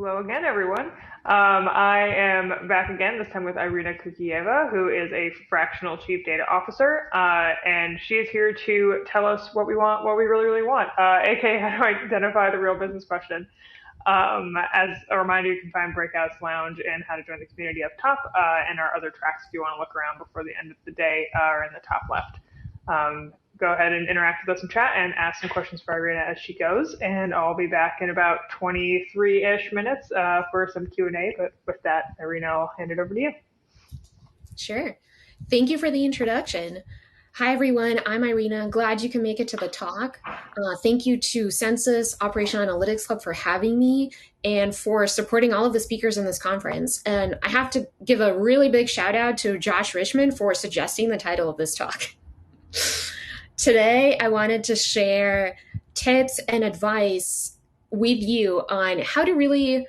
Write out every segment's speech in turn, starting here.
Hello again, everyone. I am back again, this time with Irina Kukuyeva, who is a fractional chief data officer, and she is here to tell us what we want, what we really, really want, aka how to identify the real business question. As a reminder, you can find Breakouts Lounge and how to join the community up top, and our other tracks if you want to look around before the end of the day are in the top left. Go ahead and interact with us in chat and ask some questions for Irina as she goes, and I'll be back in about 23-ish minutes for some Q&A, but with that, Irina, I'll hand it over to you. Sure. Thank you for the introduction. Hi, everyone. I'm Irina. Glad you can make it to the talk. Thank you to Census Operational Analytics Club for having me and for supporting all of the speakers in this conference. And I have to give a really big shout out to Josh Richmond for suggesting the title of this talk. Today, I wanted to share tips and advice with you on how to really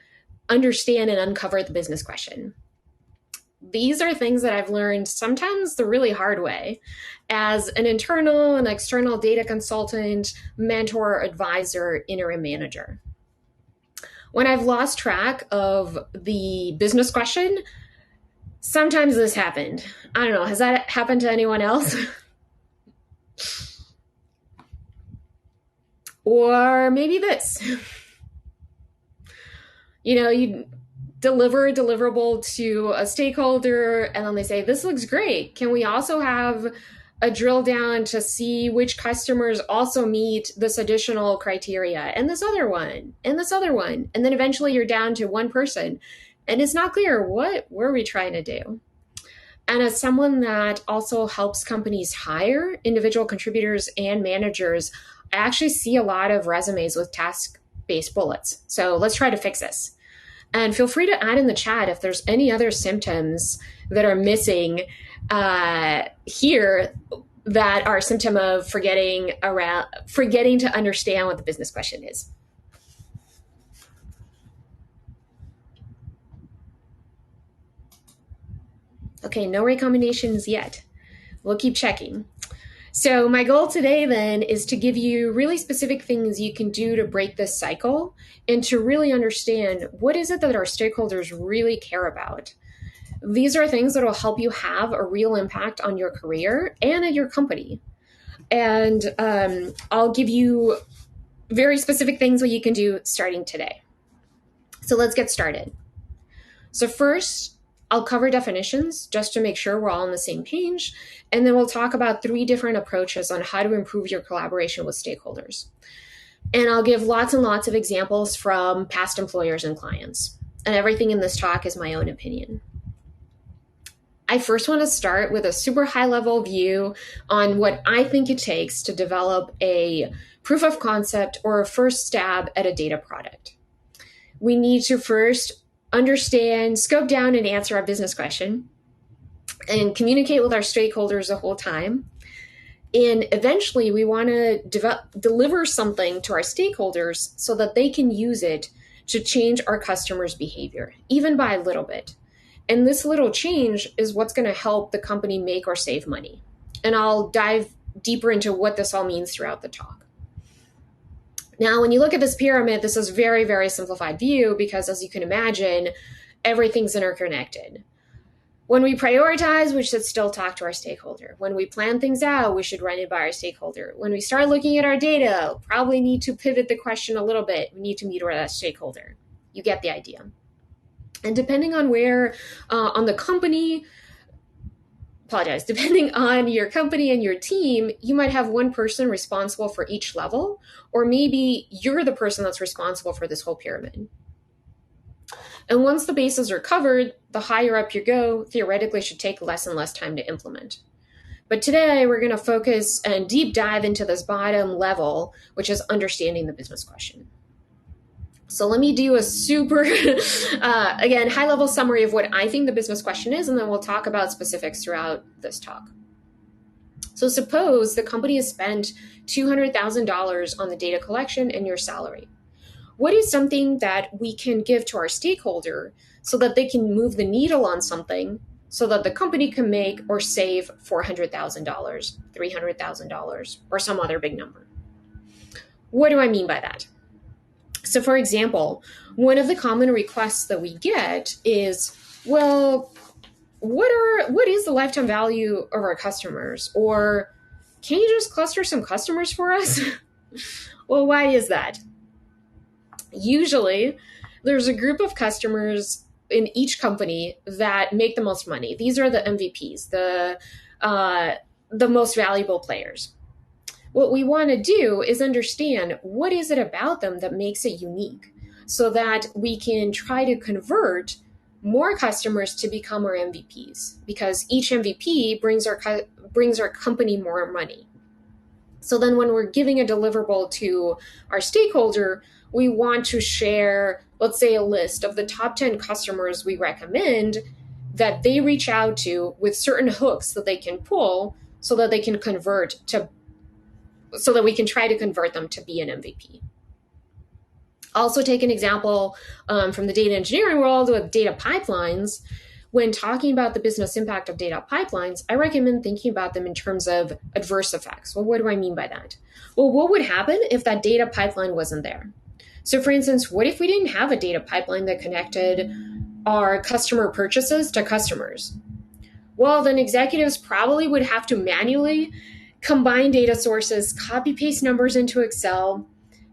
understand and uncover the business question. These are things that I've learned sometimes the really hard way as an internal and external data consultant, mentor, advisor, interim manager. When I've lost track of the business question, sometimes this happened. I don't know, has that happened to anyone else? Or maybe this. You deliver a deliverable to a stakeholder and then they say, this looks great. Can we also have a drill down to see which customers also meet this additional criteria and this other one and this other one? And then eventually you're down to one person and it's not clear what were we trying to do. And as someone that also helps companies hire individual contributors and managers, I actually see a lot of resumes with task-based bullets. So let's try to fix this. And feel free to add in the chat if there's any other symptoms that are missing here that are a symptom of forgetting to understand what the business question is. Okay, no recommendations yet. We'll keep checking. So my goal today then is to give you really specific things you can do to break this cycle and to really understand what is it that our stakeholders really care about. These are things that will help you have a real impact on your career and at your company. And I'll give you very specific things that you can do starting today. So let's get started. So first, I'll cover definitions just to make sure we're all on the same page. And then we'll talk about 3 different approaches on how to improve your collaboration with stakeholders. And I'll give lots and lots of examples from past employers and clients. And everything in this talk is my own opinion. I first want to start with a super high level view on what I think it takes to develop a proof of concept or a first stab at a data product. We need to first understand, scope down, and answer our business question, and communicate with our stakeholders the whole time. And eventually, we want to deliver something to our stakeholders so that they can use it to change our customers' behavior, even by a little bit. And this little change is what's going to help the company make or save money. And I'll dive deeper into what this all means throughout the talk. Now, when you look at this pyramid, this is very, very simplified view because, as you can imagine, everything's interconnected. When we prioritize, we should still talk to our stakeholder. When we plan things out, we should run it by our stakeholder. When we start looking at our data, probably need to pivot the question a little bit. We need to meet with that stakeholder. You get the idea. And depending on where on the company, depending on your company and your team, you might have one person responsible for each level, or maybe you're the person that's responsible for this whole pyramid. And once the bases are covered, the higher up you go, theoretically should take less and less time to implement. But today we're going to focus and deep dive into this bottom level, which is understanding the business question. So let me do a super, again, high-level summary of what I think the business question is, and then we'll talk about specifics throughout this talk. So suppose the company has spent $200,000 on the data collection and your salary. What is something that we can give to our stakeholder so that they can move the needle on something so that the company can make or save $400,000, $300,000, or some other big number? What do I mean by that? So for example, one of the common requests that we get is, well, what is the lifetime value of our customers? Or can you just cluster some customers for us? Well, why is that? Usually, there's a group of customers in each company that make the most money. These are the MVPs, the most valuable players. What we want to do is understand what is it about them that makes it unique, so that we can try to convert more customers to become our MVPs, because each MVP brings our company more money. So then when we're giving a deliverable to our stakeholder, we want to share, let's say, a list of the top 10 customers we recommend that they reach out to with certain hooks that they can pull so that they can so that we can try to convert them to be an MVP. Also take an example from the data engineering world with data pipelines. When talking about the business impact of data pipelines, I recommend thinking about them in terms of adverse effects. Well, what do I mean by that? Well, what would happen if that data pipeline wasn't there? So for instance, what if we didn't have a data pipeline that connected our customer purchases to customers? Well, then executives probably would have to manually combine data sources, copy paste numbers into Excel,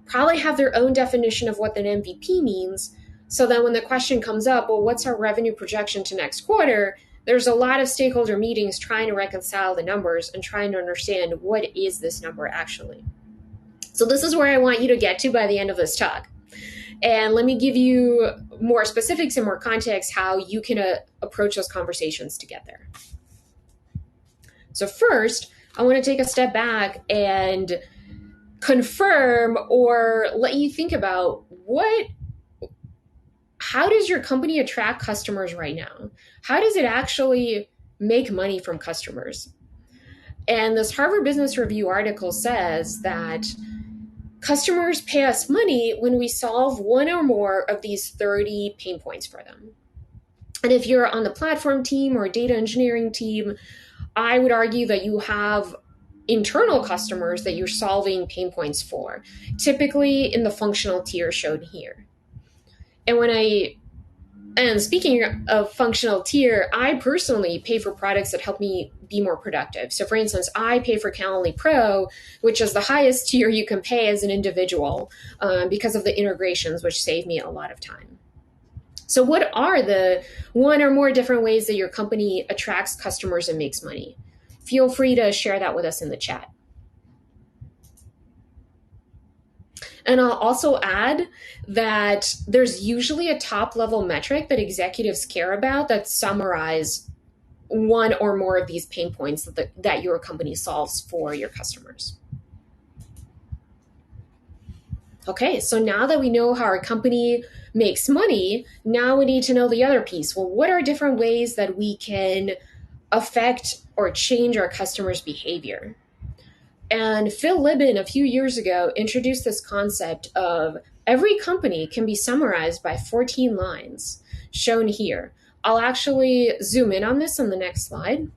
probably have their own definition of what an MVP means. So then when the question comes up, well, what's our revenue projection to next quarter? There's a lot of stakeholder meetings trying to reconcile the numbers and trying to understand what is this number actually. So this is where I want you to get to by the end of this talk. And let me give you more specifics and more context how you can approach those conversations to get there. So first, I want to take a step back and confirm or let you think about how does your company attract customers right now? How does it actually make money from customers? And this Harvard Business Review article says that customers pay us money when we solve one or more of these 30 pain points for them. And if you're on the platform team or data engineering team, I would argue that you have internal customers that you're solving pain points for, typically in the functional tier shown here. And speaking of functional tier, I personally pay for products that help me be more productive. So for instance, I pay for Calendly Pro, which is the highest tier you can pay as an individual because of the integrations, which save me a lot of time. So what are the one or more different ways that your company attracts customers and makes money? Feel free to share that with us in the chat. And I'll also add that there's usually a top-level metric that executives care about that summarize one or more of these pain points that your company solves for your customers. Okay, so now that we know how our company makes money, now we need to know the other piece. Well, what are different ways that we can affect or change our customers' behavior? And Phil Libin a few years ago introduced this concept of every company can be summarized by 14 lines, shown here. I'll actually zoom in on this on the next slide.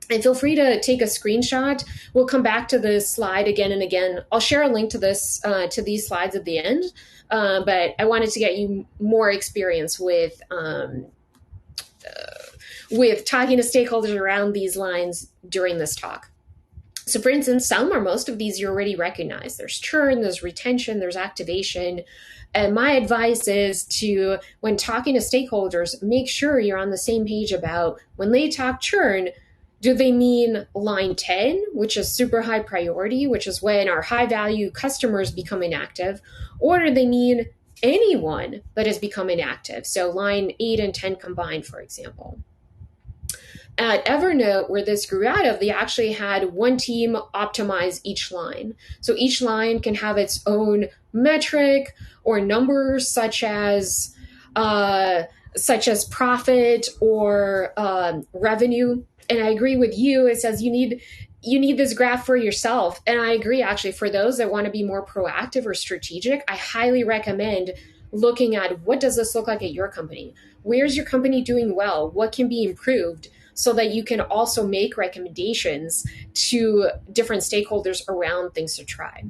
And feel free to take a screenshot. We'll come back to this slide again and again. I'll share a link to these slides at the end, but I wanted to get you more experience with talking to stakeholders around these lines during this talk. So for instance, some or most of these you already recognize. There's churn, there's retention, there's activation. And my advice is to, when talking to stakeholders, make sure you're on the same page about when they talk churn, do they mean line 10, which is super high priority, which is when our high value customers become inactive, or do they mean anyone that has become inactive? So line 8 and 10 combined, for example. At Evernote, where this grew out of, they actually had one team optimize each line. So each line can have its own metric or numbers such as profit or revenue. And I agree with you. It says you need this graph for yourself. And I agree, actually, for those that want to be more proactive or strategic, I highly recommend looking at what does this look like at your company? Where's your company doing well? What can be improved? So that you can also make recommendations to different stakeholders around things to try.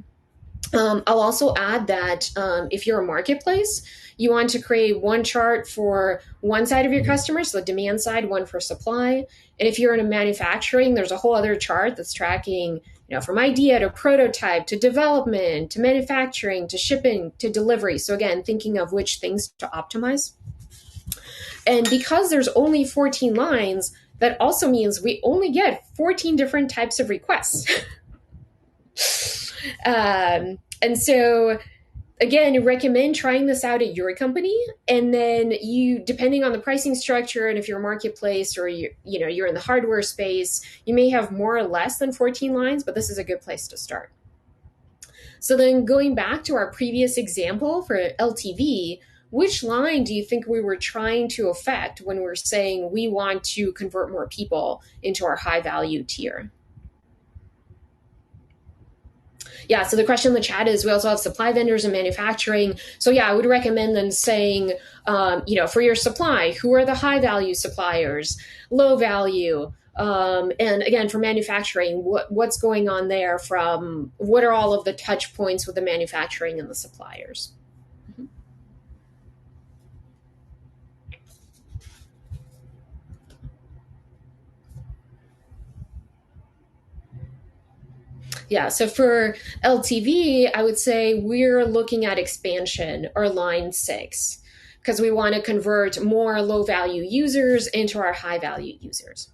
I'll also add that if you're a marketplace, you want to create one chart for one side of your customers, so the demand side, one for supply. And if you're in a manufacturing, there's a whole other chart that's tracking, from idea to prototype to development to manufacturing to shipping to delivery. So again, thinking of which things to optimize. And because there's only 14 lines, that also means we only get 14 different types of requests. And so again, I recommend trying this out at your company, and then you, depending on the pricing structure, and if you're a marketplace or you're in the hardware space, you may have more or less than 14 lines, but this is a good place to start. So then going back to our previous example for LTV, which line do you think we were trying to affect when we're saying we want to convert more people into our high value tier? Yeah, so the question in the chat is, we also have supply vendors and manufacturing. So yeah, I would recommend then saying, for your supply, who are the high value suppliers, low value, and again, for manufacturing, what's going on there, from what are all of the touch points with the manufacturing and the suppliers? Yeah, so for LTV, I would say we're looking at expansion, or line 6, because we want to convert more low value users into our high value users.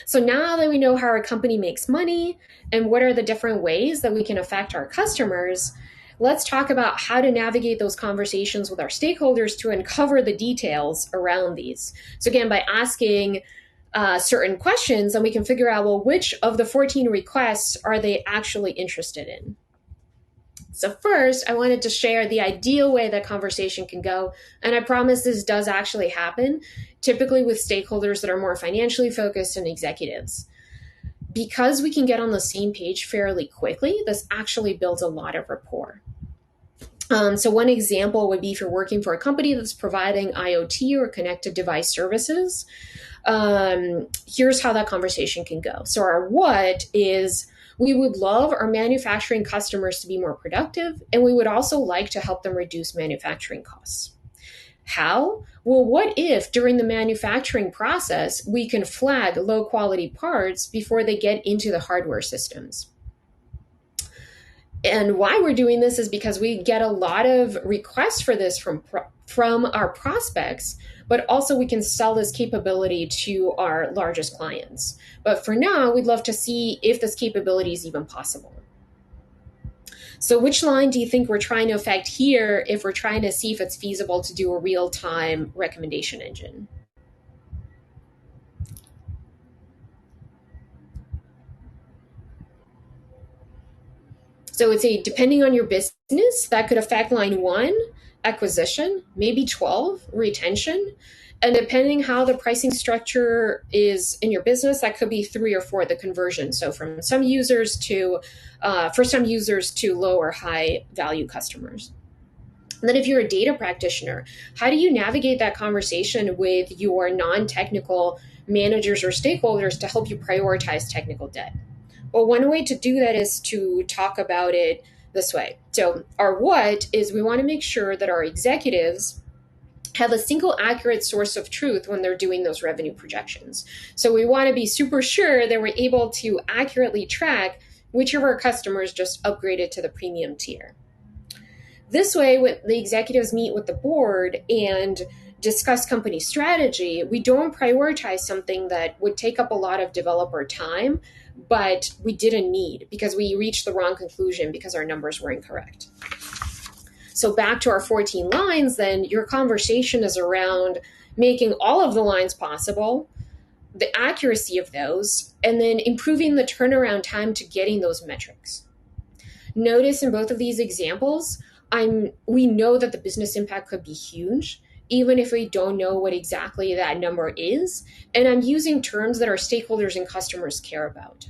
So now that we know how our company makes money and what are the different ways that we can affect our customers, let's talk about how to navigate those conversations with our stakeholders to uncover the details around these. So again, by asking certain questions, and we can figure out, well, which of the 14 requests are they actually interested in? So first, I wanted to share the ideal way that conversation can go. And I promise this does actually happen, typically with stakeholders that are more financially focused and executives. Because we can get on the same page fairly quickly, this actually builds a lot of rapport. So one example would be if you're working for a company that's providing IoT or connected device services. Here's how that conversation can go. So our what is, we would love our manufacturing customers to be more productive, and we would also like to help them reduce manufacturing costs. How? Well, what if during the manufacturing process, we can flag low quality parts before they get into the hardware systems? And why we're doing this is because we get a lot of requests for this from our prospects, but also we can sell this capability to our largest clients. But for now, we'd love to see if this capability is even possible. So which line do you think we're trying to affect here if we're trying to see if it's feasible to do a real-time recommendation engine? So it's depending on your business, that could affect line 1, acquisition, maybe 12, retention. And depending how the pricing structure is in your business, that could be 3 or 4, the conversion. So from some users to first-time users to low or high value customers. And then if you're a data practitioner, how do you navigate that conversation with your non-technical managers or stakeholders to help you prioritize technical debt? Well, one way to do that is to talk about it this way. So our what is, we want to make sure that our executives have a single accurate source of truth when they're doing those revenue projections. So we want to be super sure that we're able to accurately track which of our customers just upgraded to the premium tier. This way, when the executives meet with the board and discuss company strategy, we don't prioritize something that would take up a lot of developer time, but we didn't need because we reached the wrong conclusion because our numbers were incorrect. So back to our 14 lines, then your conversation is around making all of the lines possible, the accuracy of those, and then improving the turnaround time to getting those metrics. Notice in both of these examples, we know that the business impact could be huge, even if we don't know what exactly that number is. And I'm using terms that our stakeholders and customers care about.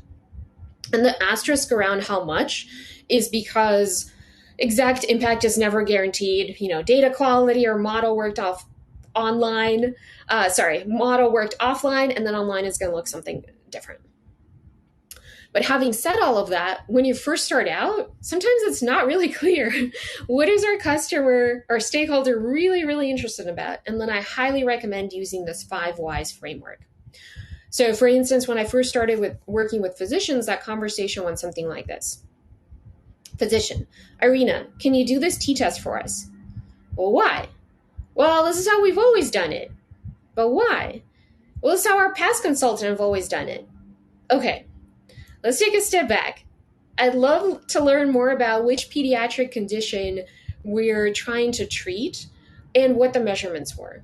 And the asterisk around how much is because exact impact is never guaranteed. Data quality or model worked offline, and then online is going to look something different. But having said all of that, when you first start out, sometimes it's not really clear. What is our customer or stakeholder really, really interested about? And then I highly recommend using this 5 whys framework. So for instance, when I first started with working with physicians, that conversation went something like this. Physician, Irina, can you do this t-test for us? Well, why? Well, this is how we've always done it. But why? Well, this is how our past consultants have always done it. Okay, let's take a step back. I'd love to learn more about which pediatric condition we're trying to treat and what the measurements were.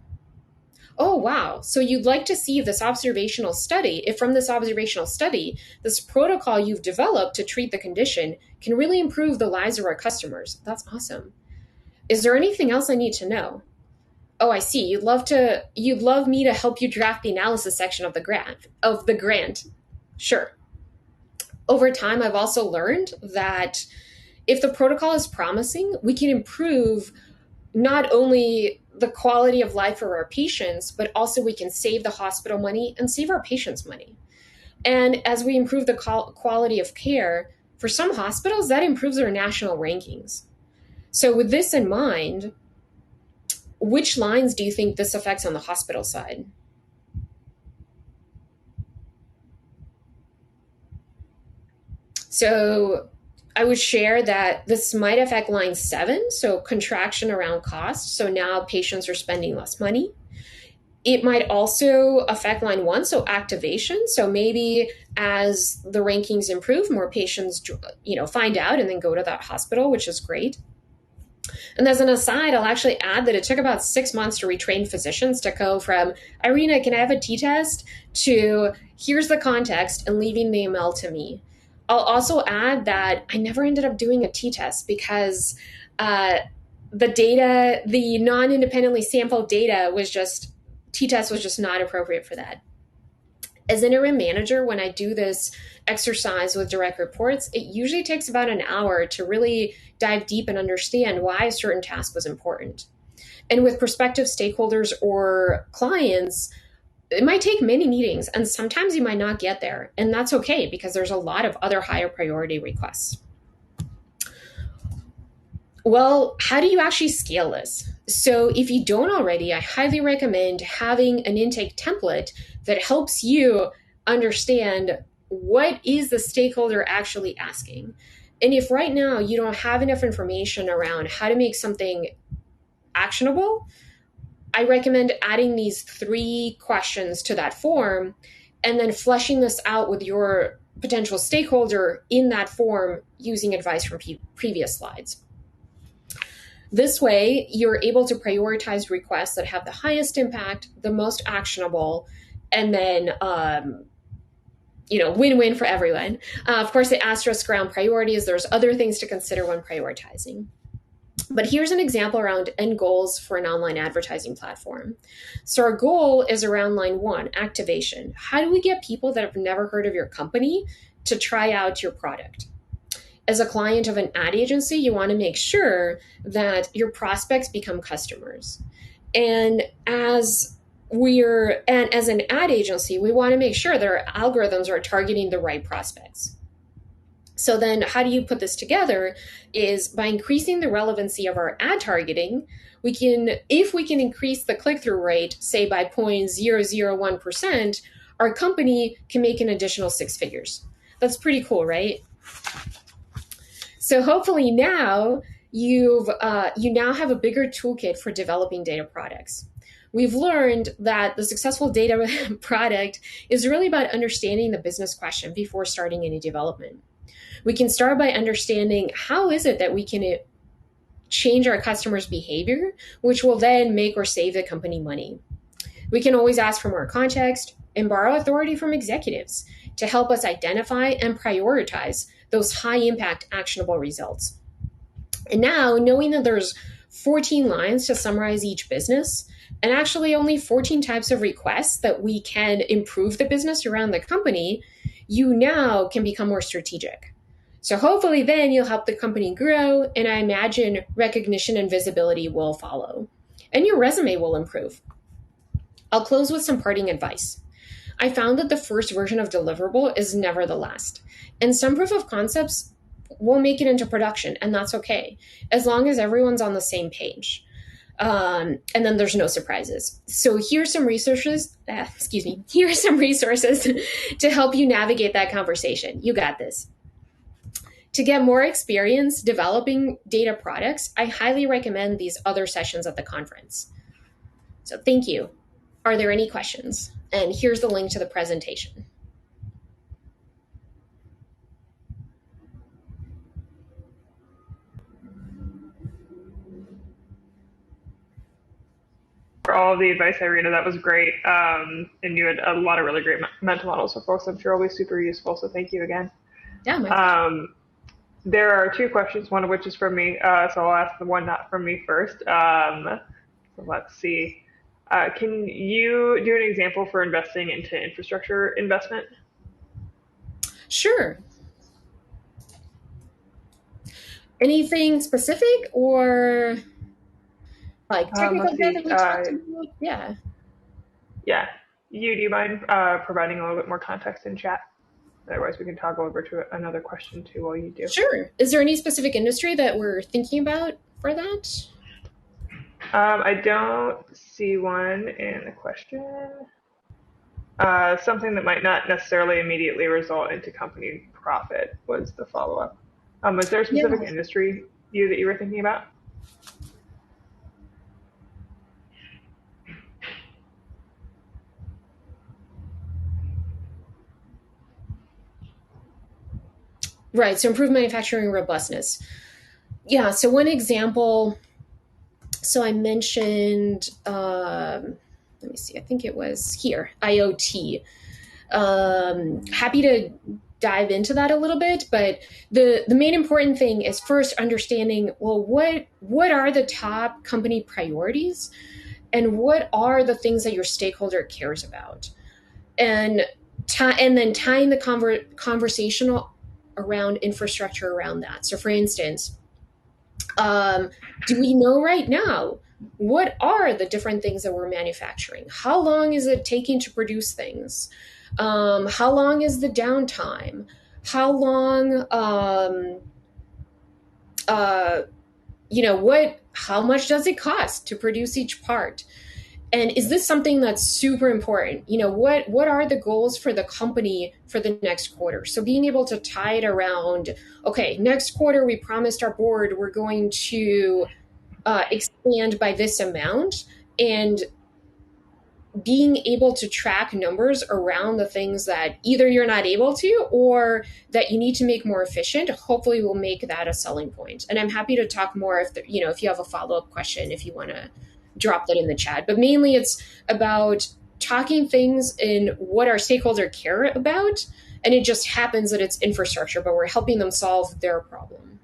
Oh, wow. So you'd like to see this observational study. If from this observational study, this protocol you've developed to treat the condition can really improve the lives of our customers. That's awesome. Is there anything else I need to know? Oh, I see. You'd love me to help you draft the analysis section of the grant. Sure. Over time, I've also learned that if the protocol is promising, we can improve not only the quality of life for our patients, but also we can save the hospital money and save our patients money. And as we improve the quality of care, for some hospitals, that improves their national rankings. So with this in mind, which lines do you think this affects on the hospital side? So I would share that this might affect line 7, so contraction around cost. So now patients are spending less money. It might also affect line 1, so activation. So maybe as the rankings improve, more patients, find out and then go to that hospital, which is great. And as an aside, I'll actually add that it took about 6 months to retrain physicians to go from, Irina, can I have a t-test, to here's the context and leaving the ML to me. I'll also add that I never ended up doing a t-test because the data, the non-independently sampled data t-test was just not appropriate for that. As an interim manager, when I do this exercise with direct reports, it usually takes about an hour to really dive deep and understand why a certain task was important. And with prospective stakeholders or clients, it might take many meetings, and sometimes you might not get there. And that's okay, because there's a lot of other higher priority requests. Well, how do you actually scale this? So if you don't already, I highly recommend having an intake template that helps you understand what is the stakeholder actually asking. And if right now you don't have enough information around how to make something actionable, I recommend adding these 3 questions to that form and then fleshing this out with your potential stakeholder in that form using advice from previous slides. This way, you're able to prioritize requests that have the highest impact, the most actionable, and then win-win for everyone. Of course, the asterisk around priorities, there's other things to consider when prioritizing. But here's an example around end goals for an online advertising platform. So our goal is around line 1, activation. How do we get people that have never heard of your company to try out your product? As a client of an ad agency, you want to make sure that your prospects become customers. And as an ad agency, we want to make sure that our algorithms are targeting the right prospects. So then how do you put this together is by increasing the relevancy of our ad targeting, if we can increase the click-through rate, say by 0.001%, our company can make an additional 6 figures. That's pretty cool, right? So hopefully now you now have a bigger toolkit for developing data products. We've learned that the successful data product is really about understanding the business question before starting any development. We can start by understanding how is it that we can change our customers' behavior, which will then make or save the company money. We can always ask for more context and borrow authority from executives to help us identify and prioritize those high-impact actionable results. And now, knowing that there's 14 lines to summarize each business, and actually only 14 types of requests that we can improve the business around the company, you now can become more strategic. So hopefully then you'll help the company grow, and I imagine recognition and visibility will follow. And your resume will improve. I'll close with some parting advice. I found that the first version of deliverable is never the last. And some proof of concepts will make it into production, and that's okay, as long as everyone's on the same page. And then there's no surprises. So here's some resources. Here are some resources to help you navigate that conversation. You got this. To get more experience developing data products, I highly recommend these other sessions at the conference. So thank you. Are there any questions? And here's the link to the presentation. For all of the advice, Irina, that was great. And you had a lot of really great mental models for folks. I'm sure will be super useful. So thank you again. Yeah, my pleasure. There are two questions, one of which is from me. So I'll ask the one not from me first. So let's see. Can you do an example for investing into infrastructure investment? Sure. Anything specific or like technical Let's debt see. that we talked about? Yeah. Yeah. Do you mind providing a little bit more context in chat? Otherwise, we can toggle over to another question too while you do. Sure. Is there any specific industry that we're thinking about for that? I don't see one in the question. Something that might not necessarily immediately result into company profit was the follow-up. Was there a specific Yeah. industry that you were thinking about? Right. So improve manufacturing robustness. Yeah. So one example. So I mentioned. Let me see. I think it was here. IoT. Happy to dive into that a little bit, but the main important thing is first understanding, well, what are the top company priorities, and what are the things that your stakeholder cares about, and then tying the conversational around infrastructure around that. So for instance, do we know right now what are the different things that we're manufacturing? How long is it taking to produce things? How long is the downtime? How long, how much does it cost to produce each part? And is this something that's super important? What are the goals for the company for the next quarter? So being able to tie it around, okay, next quarter we promised our board we're going to expand by this amount, and being able to track numbers around the things that either you're not able to or that you need to make more efficient, hopefully will make that a selling point. And I'm happy to talk more if you have a follow-up question, if you want to drop that in the chat. But mainly it's about talking things in what our stakeholder care about, and it just happens that it's infrastructure, but we're helping them solve their problem.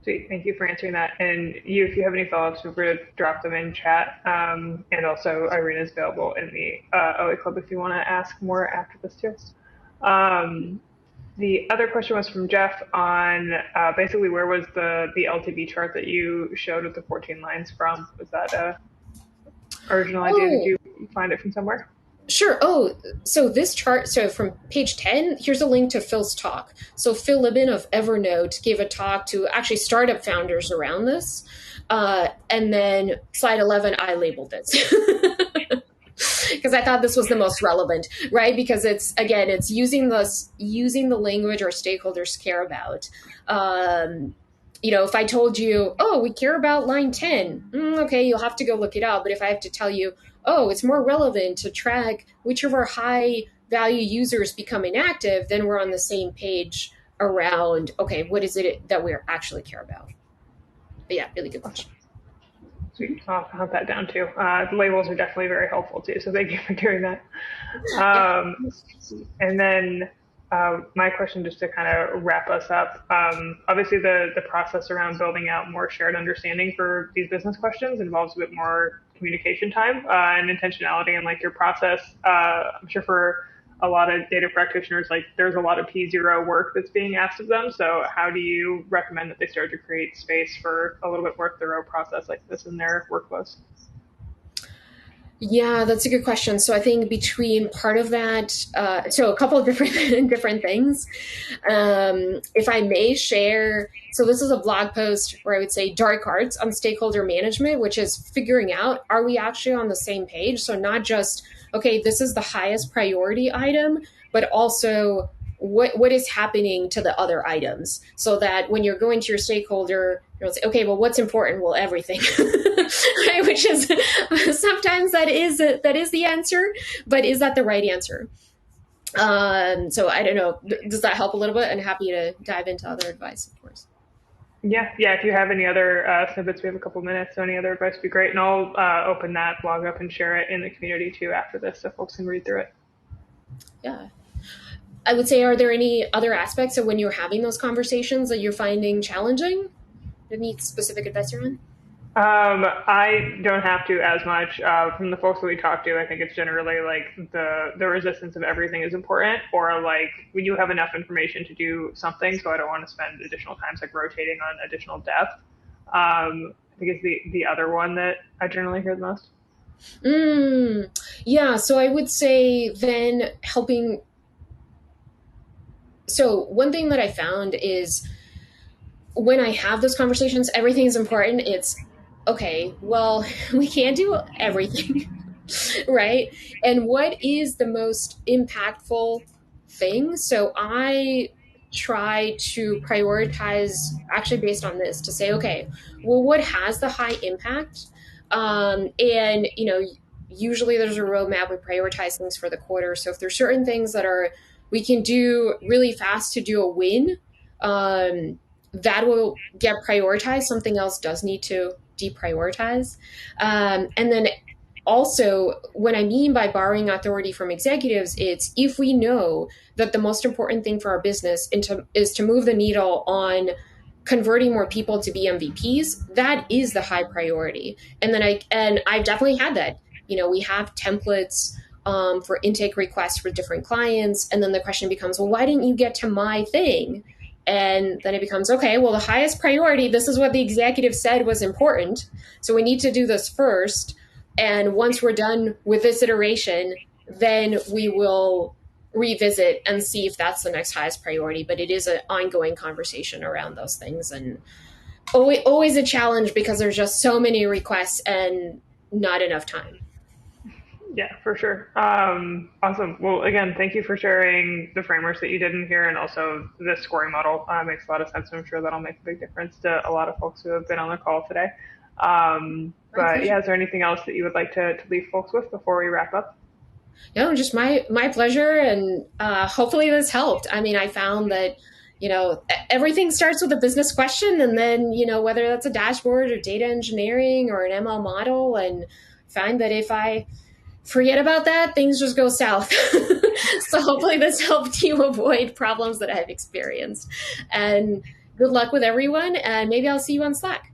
Sweet. Thank you for answering that. And if you have any follow-ups, feel free to drop them in chat. And also, Irina is available in the OA Club if you want to ask more after this too. The other question was from Jeff on basically where was the LTV chart that you showed with the 14 lines from? Was that a original idea? Did you find it from somewhere? Sure. Oh, so this chart, so from page 10, here's a link to Phil's talk. So Phil Libin of Evernote gave a talk to actually startup founders around this. And then slide 11, I labeled this. Because I thought this was the most relevant, right? Because it's using the language our stakeholders care about. If I told you, oh, we care about line 10, okay, you'll have to go look it up. But if I have to tell you, oh, it's more relevant to track which of our high value users become inactive, then we're on the same page around, okay, what is it that we actually care about? But yeah, really good question. Sweet. I'll hunt that down too. The labels are definitely very helpful too, so thank you for doing that. And then my question, just to kind of wrap us up, obviously the process around building out more shared understanding for these business questions involves a bit more communication time and intentionality in like your process. I'm sure for a lot of data practitioners, like there's a lot of P0 work that's being asked of them. So how do you recommend that they start to create space for a little bit more thorough process like this in their workflows? Yeah, that's a good question. So I think between part of that, so a couple of different different things. If I may share, so this is a blog post where I would say dark arts on stakeholder management, which is figuring out, are we actually on the same page? So not just, okay, this is the highest priority item, but also what is happening to the other items, so that when you're going to your stakeholder, you'll say, okay, well, what's important? Well, everything, right? Which is sometimes that is the answer, but is that the right answer? So I don't know. Does that help a little bit? And happy to dive into other advice, of course. Yeah, yeah. If you have any other snippets, we have a couple minutes. So any other advice would be great, and I'll open that blog up and share it in the community too after this, so folks can read through it. Yeah. I would say, are there any other aspects of when you're having those conversations that you're finding challenging? Any specific advice you're on? I don't have to as much. From the folks that we talk to, I think it's generally like the resistance of everything is important, or like we do have enough information to do something, so I don't want to spend additional times like rotating on additional depth. I think it's the other one that I generally hear the most. Mm, yeah. So I would say then helping. So one thing that I found is when I have those conversations, everything is important. It's okay, well, we can't do everything, right? And what is the most impactful thing? So I try to prioritize actually based on this to say, okay, well, what has the high impact? And, usually there's a roadmap. We prioritize things for the quarter. So if there's certain things that are, we can do really fast to do a win, um, that will get prioritized. Something else does need to deprioritize. And then also, what I mean by borrowing authority from executives, it's if we know that the most important thing for our business is to move the needle on converting more people to be MVPs, that is the high priority. And I've definitely had that. We have templates for intake requests for different clients, and then the question becomes, well, why didn't you get to my thing? And then it becomes, okay, well, the highest priority, this is what the executive said was important. So we need to do this first. And once we're done with this iteration, then we will revisit and see if that's the next highest priority. But it is an ongoing conversation around those things, and always a challenge because there's just so many requests and not enough time. Yeah, for sure. Awesome. Well, again, thank you for sharing the frameworks that you did in here, and also the scoring model makes a lot of sense. And I'm sure that'll make a big difference to a lot of folks who have been on the call today. My But pleasure. yeah, is there anything else that you would like to leave folks with before we wrap up? No, just my pleasure, and hopefully this helped. I mean, I found that everything starts with a business question, and then whether that's a dashboard or data engineering or an ML model, and find that if I forget about that, things just go south. So hopefully this helped you avoid problems that I've experienced. And good luck with everyone, and maybe I'll see you on Slack.